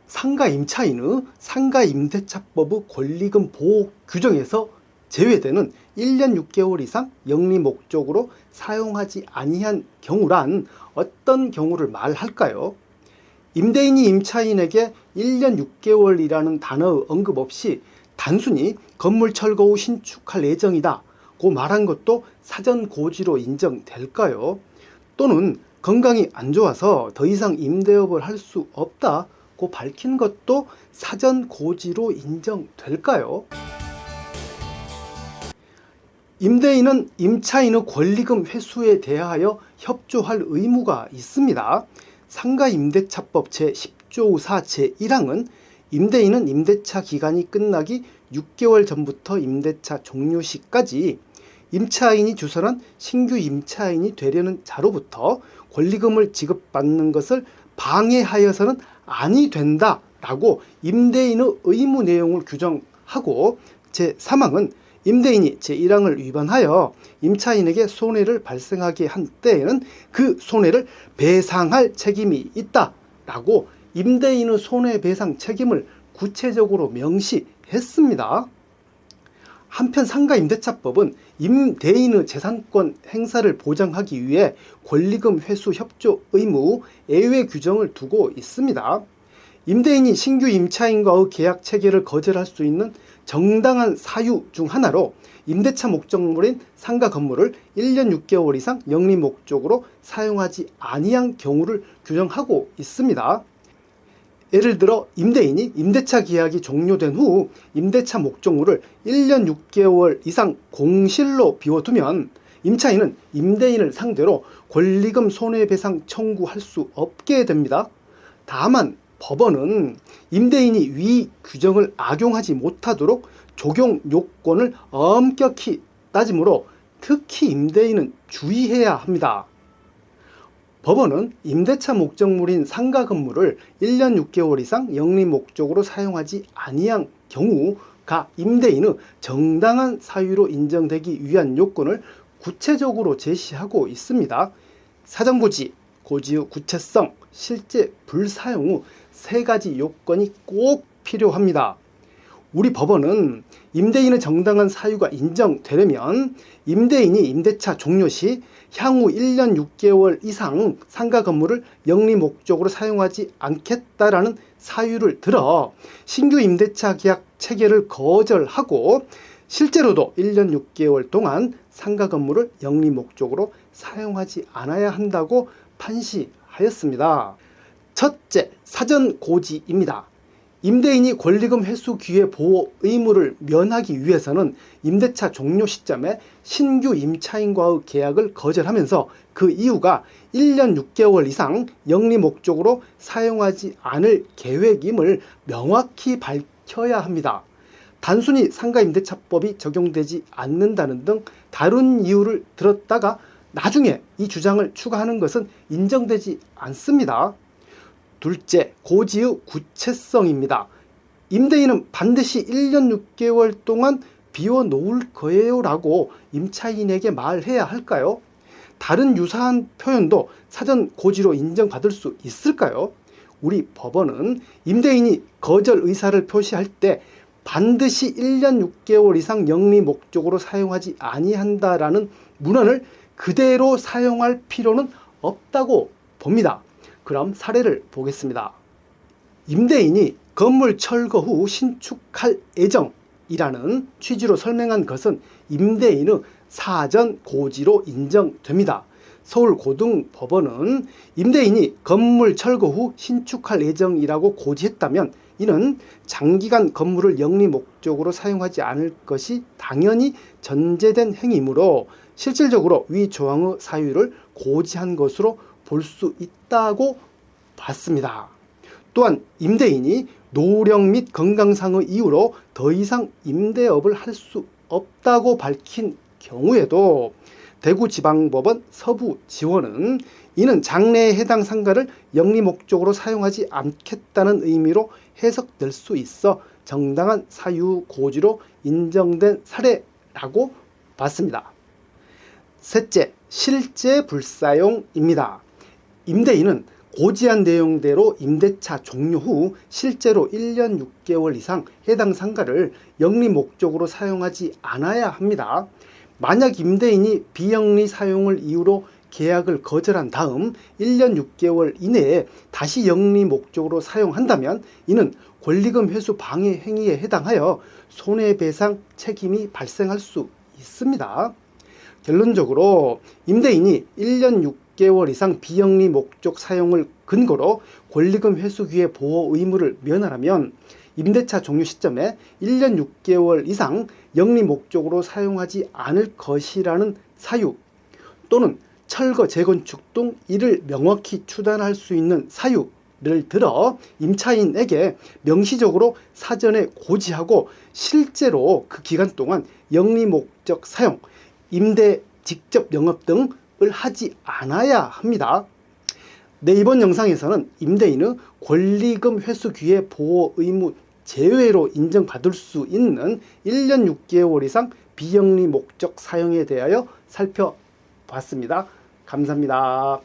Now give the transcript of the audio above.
상가 임차인의 상가임대차법의 권리금 보호 규정에서 제외되는 1년 6개월 이상 영리 목적으로 사용하지 아니한 경우란 어떤 경우를 말할까요? 임대인이 임차인에게 1년 6개월이라는 단어의 언급 없이 단순히 건물 철거 후 신축할 예정이다 고 말한 것도 사전 고지로 인정될까요? 또는 건강이 안 좋아서 더 이상 임대업을 할 수 없다 고 밝힌 것도 사전 고지로 인정될까요? 임대인은 임차인의 권리금 회수에 대하여 협조할 의무가 있습니다. 상가임대차법 제10조 4 제1항은 임대인은 임대차 기간이 끝나기 6개월 전부터 임대차 종료 시까지 임차인이 주선한 신규 임차인이 되려는 자로부터 권리금을 지급받는 것을 방해하여서는 아니 된다라고 임대인의 의무 내용을 규정하고 제3항은 임대인이 제1항을 위반하여 임차인에게 손해를 발생하게 한 때에는 그 손해를 배상할 책임이 있다라고 임대인의 손해배상 책임을 구체적으로 명시했습니다. 한편 상가임대차법은 임대인의 재산권 행사를 보장하기 위해 권리금 회수 협조 의무 예외 규정을 두고 있습니다. 임대인이 신규 임차인과의 계약 체결을 거절할 수 있는 정당한 사유 중 하나로 임대차 목적물인 상가 건물을 1년 6개월 이상 영리 목적으로 사용하지 아니한 경우를 규정하고 있습니다. 예를 들어 임대인이 임대차 계약이 종료된 후 임대차 목적물을 1년 6개월 이상 공실로 비워두면 임차인은 임대인을 상대로 권리금 손해배상 청구할 수 없게 됩니다. 다만 법원은 임대인이 위 규정을 악용하지 못하도록 적용 요건을 엄격히 따지므로 특히 임대인은 주의해야 합니다. 법원은 임대차 목적물인 상가 건물을 1년 6개월 이상 영리 목적으로 사용하지 아니한 경우가 임대인의 정당한 사유로 인정되기 위한 요건을 구체적으로 제시하고 있습니다. 사전고지, 고지의 구체성, 실제 불사용 후 세 가지 요건이 꼭 필요합니다. 우리 법원은 임대인의 정당한 사유가 인정되려면 임대인이 임대차 종료 시 향후 1년 6개월 이상 상가 건물을 영리 목적으로 사용하지 않겠다라는 사유를 들어 신규 임대차 계약 체결을 거절하고 실제로도 1년 6개월 동안 상가 건물을 영리 목적으로 사용하지 않아야 한다고 판시하였습니다. 첫째, 사전 고지입니다. 임대인이 권리금 회수 기회 보호 의무를 면하기 위해서는 임대차 종료 시점에 신규 임차인과의 계약을 거절하면서 그 이유가 1년 6개월 이상 영리 목적으로 사용하지 않을 계획임을 명확히 밝혀야 합니다. 단순히 상가임대차법이 적용되지 않는다는 등 다른 이유를 들었다가 나중에 이 주장을 추가하는 것은 인정되지 않습니다. 둘째, 고지의 구체성입니다. 임대인은 반드시 1년 6개월 동안 비워놓을 거예요 라고 임차인에게 말해야 할까요? 다른 유사한 표현도 사전 고지로 인정받을 수 있을까요? 우리 법원은 임대인이 거절 의사를 표시할 때 반드시 1년 6개월 이상 영리 목적으로 사용하지 아니한다라는 문헌을 그대로 사용할 필요는 없다고 봅니다. 그럼 사례를 보겠습니다. 임대인이 건물 철거 후 신축할 예정이라는 취지로 설명한 것은 임대인의 사전 고지로 인정됩니다. 서울고등법원은 임대인이 건물 철거 후 신축할 예정이라고 고지했다면 이는 장기간 건물을 영리 목적으로 사용하지 않을 것이 당연히 전제된 행위이므로 실질적으로 위 조항의 사유를 고지한 것으로 볼 수 있다고 봤습니다. 또한 임대인이 노령 및 건강상의 이유로 더 이상 임대업을 할 수 없다고 밝힌 경우에도 대구지방법원 서부지원은 이는 장래에 해당 상가를 영리 목적으로 사용하지 않겠다는 의미로 해석될 수 있어 정당한 사유 고지로 인정된 사례라고 봤습니다. 셋째, 실제 불사용입니다. 임대인은 고지한 내용대로 임대차 종료 후 실제로 1년 6개월 이상 해당 상가를 영리 목적으로 사용하지 않아야 합니다. 만약 임대인이 비영리 사용을 이유로 계약을 거절한 다음 1년 6개월 이내에 다시 영리 목적으로 사용한다면 이는 권리금 회수 방해 행위에 해당하여 손해배상 책임이 발생할 수 있습니다. 결론적으로 임대인이 1년 6개월 이상 비영리 목적 사용을 근거로 권리금 회수기의 보호 의무를 면하려면 임대차 종료 시점에 1년 6개월 이상 영리 목적으로 사용하지 않을 것이라는 사유 또는 철거, 재건축 등 이를 명확히 추단할 수 있는 사유를 들어 임차인에게 명시적으로 사전에 고지하고 실제로 그 기간 동안 영리 목적 사용, 임대 직접 영업 등을 하지 않아야 합니다. 네, 이번 영상에서는 임대인의 권리금 회수기의 보호 의무 제외로 인정받을 수 있는 1년 6개월 이상 비영리 목적 사용에 대하여 살펴봤습니다. 감사합니다.